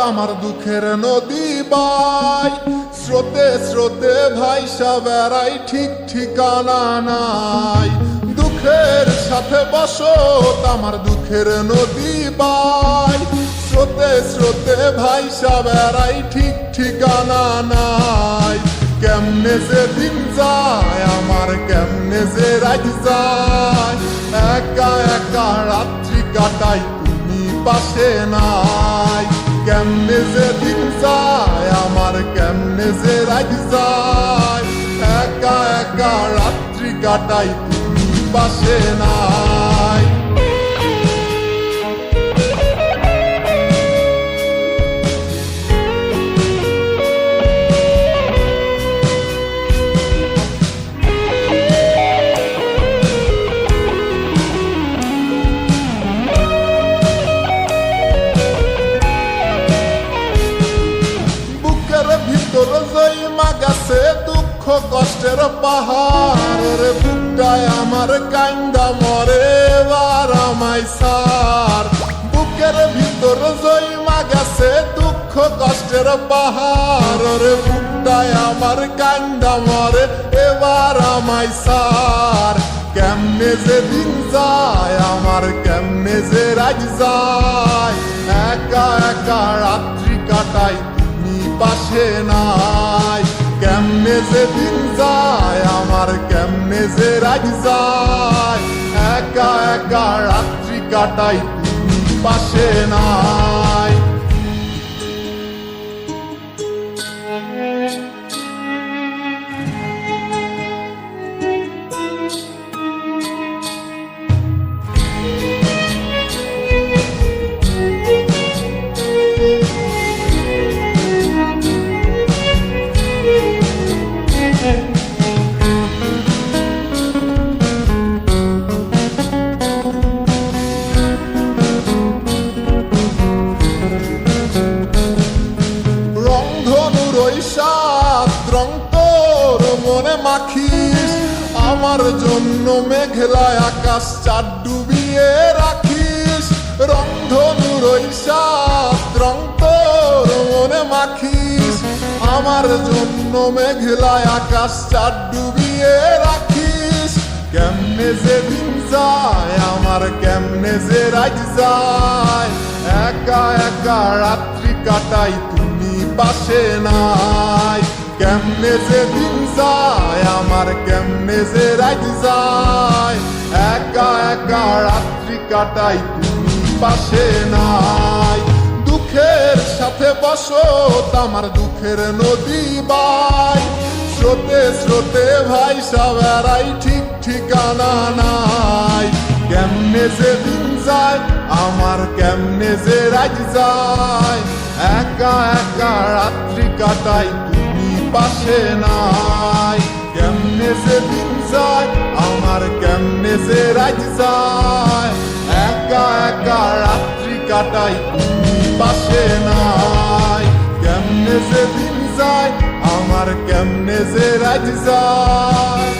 আমার দুঃখের নদী বাই, স্রোতে স্রোতে ভাইসা বেড়াই, ঠিক ঠিকানা নাই। দুঃখের সাথে বসত আমার দুঃখের নদী বাই, স্রোতে স্রোতে ভাইসা বেড়াই, ঠিক ঠিকানা নাই। কেমনে যে দিন যায় আমার, কেমনে যে রাত যায়, একা একা রাত্রি কাটাই তুমি পাশে নাই। কেমনে যে দিন যায় আমার, কেমনে যে রাত যায়, একা একা রাত্রি কাটাই তুমি পাশে নাই। ভিতর জয়মা গেছে দুঃখ কষ্টের পাহাড়, রে বুকটায় আমার কান্দা মরে এবার আমায় সার। বুকের ভিতর জয়মা গেছে দুঃখ কষ্টের পাহাড়, রে বুকটায় আমার কান্দা মরে এবার আমায় সার। কেমনে যে দিন যায় আমার, কেমনে যে রাত যায়, একা একা রাত্রি কাটাই পাশে নাই। কেমনে যে দিন যায় আমার, কেমনে যে রাত যায়, একা একা রাত্রি কাটাই তুমি পাশে নাই। রং তোর মনে মাখিস, আমার জন্য মেঘলায় আকাশ চাঁদ ডুবিয়ে রাখিস। রংধনুর ওই সাত রং তোর মনে মাখিস, আমার জন্য মেঘলায় আকাশ চাঁদ ডুবিয়ে রাখিস। কেমনে যে দিন যায় আমার, কেমনে যে রাত যায়, একা একা রাত্রি কাটাই তুমি পাশে নাই। কেমনে যে দিন যায় আমার, কেমনে যে রাত যায়, একা একা রাত্রি কাটাই তুমি পাশে নাই। দুঃখের সাথে বসত আমার দুঃখের নদী বাই, স্রোতে স্রোতে ভাইসা বেড়াই, ঠিক ঠিকানা নাই। কেমনে যে দিন যায় আমার, কেমনে যে রাত যায়, একা একা রাত্রি কাটাই তুমি পাশে নাই। কেমনে যে দিন যায় আমার, কেমনে যে রাত যায়, একা একা রাত্রি কাটাই তুমি পাশে নাই। কেমনে যে দিন যায় আমার, কেমনে যে রাত যায়।